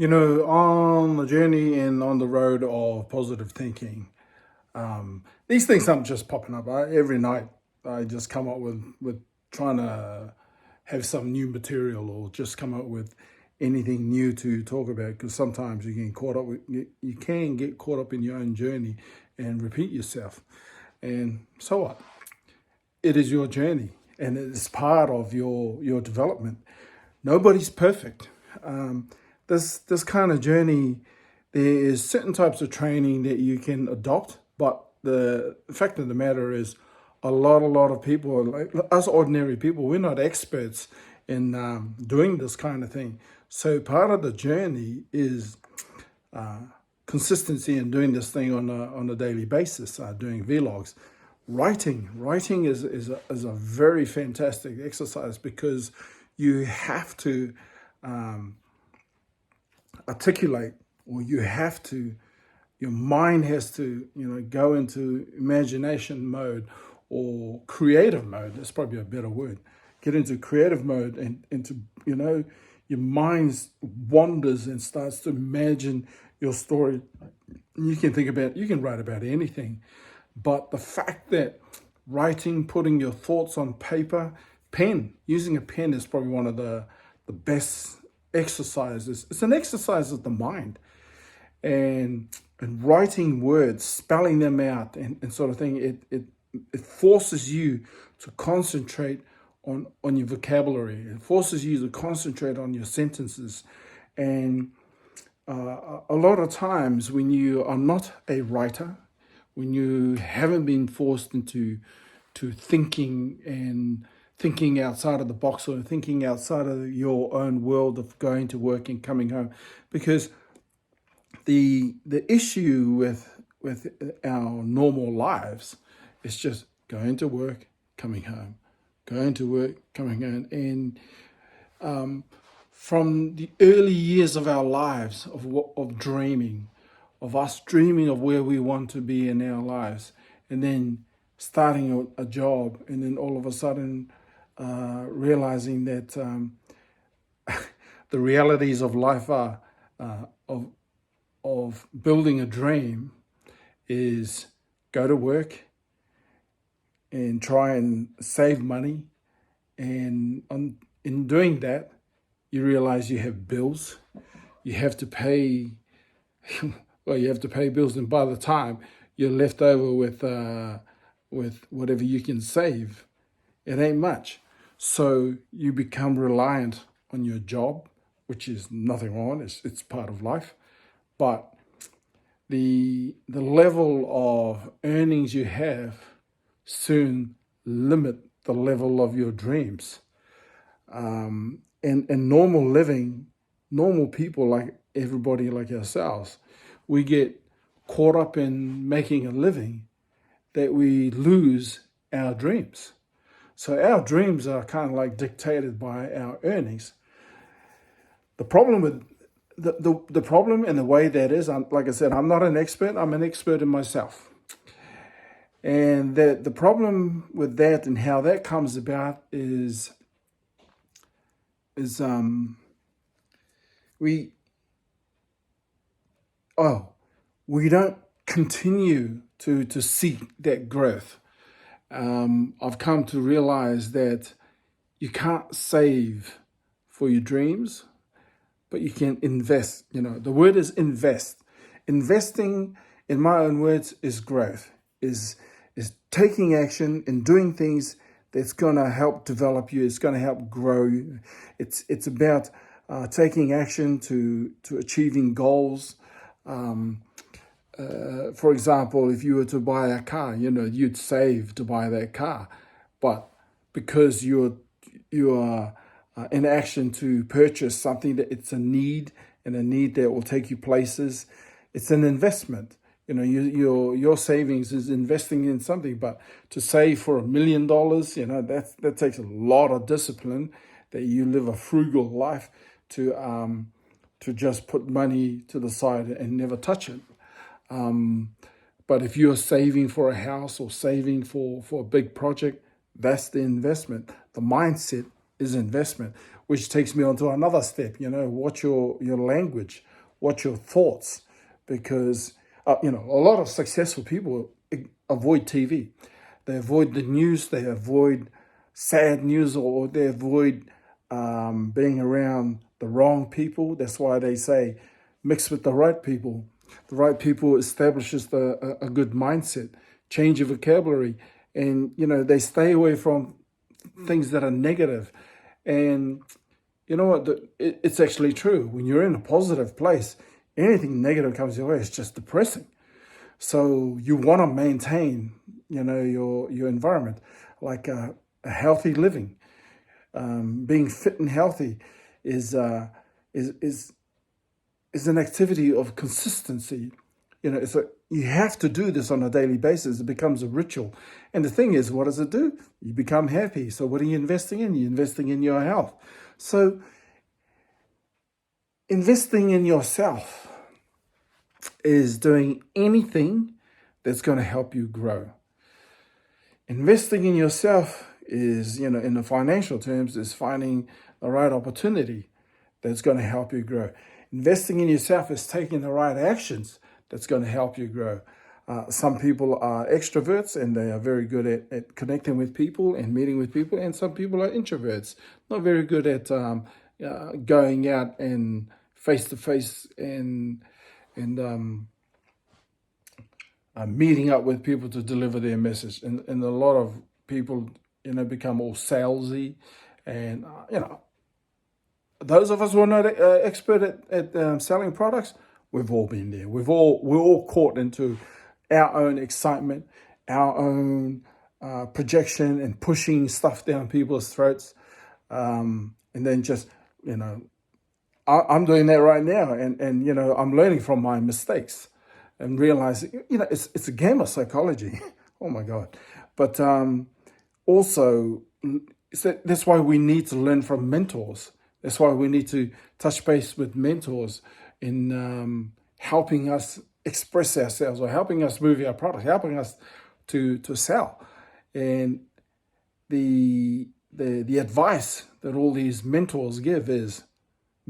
On the journey and on the road of positive thinking, these things aren't just popping up. Every night, I just come up with trying to have some new material or just come up with anything new to talk about. Because sometimes you can get caught up in your own journey and repeat yourself. And so what? It is your journey, and it is part of your development. Nobody's perfect. This kind of journey, there is certain types of training that you can adopt, but the fact of the matter is, a lot of people, like us ordinary people, we're not experts in doing this kind of thing. So part of the journey is consistency in doing this thing on a daily basis, doing vlogs. Writing is a very fantastic exercise because you have to articulate, or your mind has to go into imagination mode or creative mode. That's probably a better word. Get into creative mode and into your mind wanders and starts to imagine your story. You can write about anything, but the fact that putting your thoughts on paper, using a pen is probably one of the best exercises. It's an exercise of the mind, and writing words, spelling them out, and sort of thing. It forces you to concentrate on your vocabulary. It forces you to concentrate on your sentences, and a lot of times when you are not a writer, when you haven't been forced into thinking outside of the box, or thinking outside of your own world of going to work and coming home, because the issue with our normal lives is just going to work, coming home, going to work, coming home, and from the early years of our lives of dreaming, of us dreaming of where we want to be in our lives, and then starting a job, and then all of a sudden realizing that the realities of life are of building a dream is go to work and try and save money, and in doing that, you realize you have bills, you have to pay. Well, you have to pay bills, and by the time you're left over with whatever you can save, it ain't much. So you become reliant on your job, which is nothing wrong. It's part of life, but the level of earnings you have soon limit the level of your dreams. And normal living, normal people like everybody like ourselves, we get caught up in making a living that we lose our dreams. So our dreams are kind of like dictated by our earnings. The problem with the problem and the way that is, like I said, I'm not an expert. I'm an expert in myself. And the problem with that and how that comes about is we don't continue to seek that growth. I've come to realize that you can't save for your dreams, but you can invest. The word is invest. Investing, in my own words, is growth, is taking action and doing things that's going to help develop you. It's going to help grow you. It's about taking action to achieving goals. For example, if you were to buy a car, you'd save to buy that car, but because you are in action to purchase something that it's a need, and a need that will take you places, it's an investment. Your savings is investing in something, but to save for $1 million, that takes a lot of discipline. That you live a frugal life to just put money to the side and never touch it. But if you're saving for a house or saving for a big project, that's the investment. The mindset is investment, which takes me on to another step. Watch your language. watch your thoughts, because a lot of successful people avoid TV. They avoid the news. They avoid sad news, or they avoid being around the wrong people. That's why they say mix with the right people. The right people establishes a good mindset, change your vocabulary, and they stay away from things that are negative. And you know what? It's actually true. When you're in a positive place, anything negative comes your way, it's just depressing. So you want to maintain, your environment, like a healthy living, being fit and healthy is is is an activity of consistency. You have to do this on a daily basis. It becomes a ritual. And the thing is, what does it do? You become happy. So what are you investing in? You're investing in your health. So investing in yourself is doing anything that's going to help you grow. Investing in yourself is, in the financial terms, is finding the right opportunity that's going to help you grow. Investing in yourself is taking the right actions that's going to help you grow. Some people are extroverts and they are very good at connecting with people and meeting with people, and some people are introverts, not very good at going out and face to face and meeting up with people to deliver their message. And a lot of people, become all salesy, and those of us who are not expert at selling products, we've all been there. We're all caught into our own excitement, our own projection, and pushing stuff down people's throats, and then just I'm doing that right now, and I'm learning from my mistakes and realizing it's a game of psychology. Oh my God! But also, that's why we need to learn from mentors. That's why we need to touch base with mentors in helping us express ourselves, or helping us move our product, helping us to sell. And the advice that all these mentors give is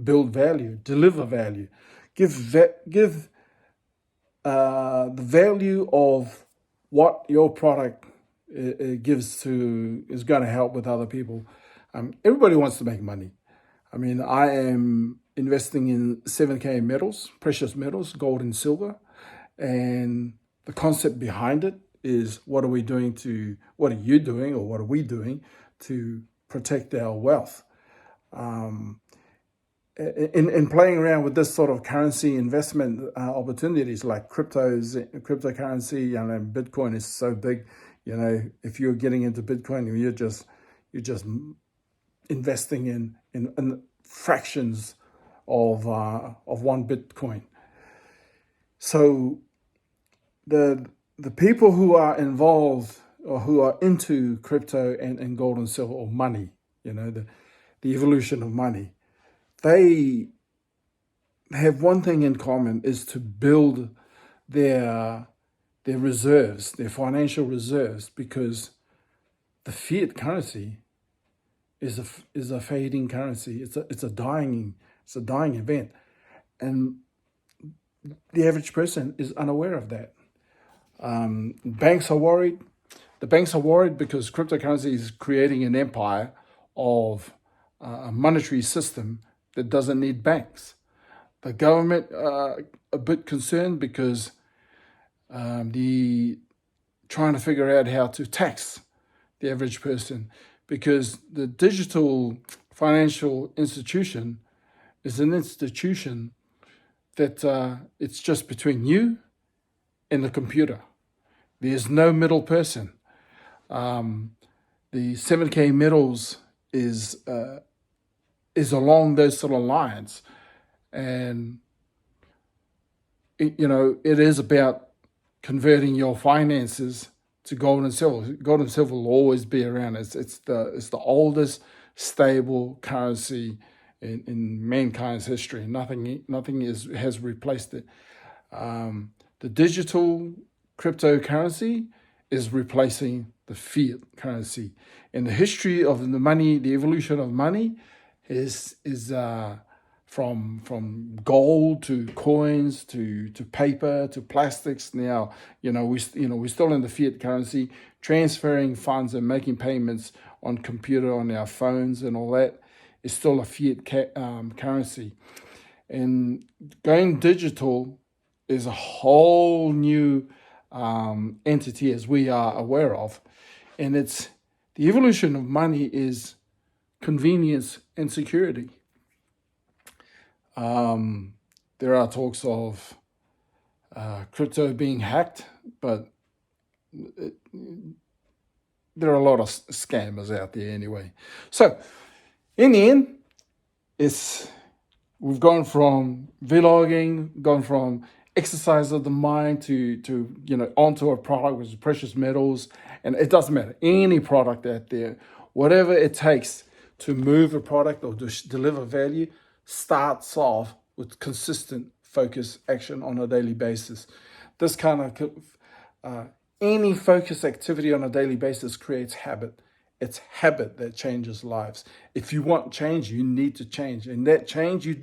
build value, deliver value, give the value of what your product gives to is going to help with other people. Everybody wants to make money. I mean, I am investing in 7K metals, precious metals, gold and silver. And the concept behind it is, what are you doing, or what are we doing to protect our wealth? In playing around with this sort of currency investment opportunities like cryptocurrency, Bitcoin is so big. If you're getting into Bitcoin, you're just investing in fractions of 1 Bitcoin. So the people who are involved, or who are into crypto and gold and silver, or money, the evolution of money, they have one thing in common, is to build their reserves, their financial reserves, because the fiat currency is a fading currency. It's a dying event, and the average person is unaware of that. Banks are worried. The banks are worried because cryptocurrency is creating an empire of a monetary system that doesn't need banks. The government a bit concerned because trying to figure out how to tax the average person, because the digital financial institution is an institution that it's just between you and the computer. There's no middle person. The 7K metals is along those sort of lines, and it is about converting your finances to gold and silver. Gold and silver will always be around. It's the oldest stable currency in mankind's history. Nothing has replaced it. The digital cryptocurrency is replacing the fiat currency. And the history of the money, the evolution of money, is from gold to coins to paper to plastics. Now, we're still in the fiat currency, transferring funds and making payments on computer on our phones and all that is still a fiat currency. And going digital is a whole new entity, as we are aware of, and it's the evolution of money is convenience and security. There are talks of crypto being hacked, but there are a lot of scammers out there anyway. So, in the end, we've gone from vlogging, gone from exercise of the mind to onto a product which is precious metals, and it doesn't matter, any product out there, whatever it takes to move a product or to deliver value, starts off with consistent focus action on a daily basis. This kind of any focus activity on a daily basis creates habit. It's habit that changes lives. If you want change, you need to change. And that change you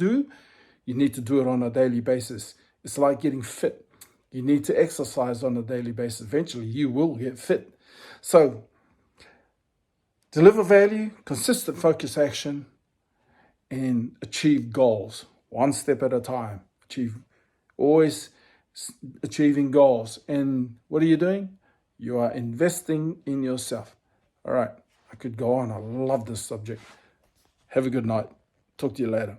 need to do it on a daily basis. It's like getting fit. You need to exercise on a daily basis. Eventually, you will get fit. So, deliver value, consistent focus action, and achieve goals one step at a time. Always achieving goals. And what are you doing? You are investing in yourself. All right, I could go on. I love this subject. Have a good night. Talk to you later.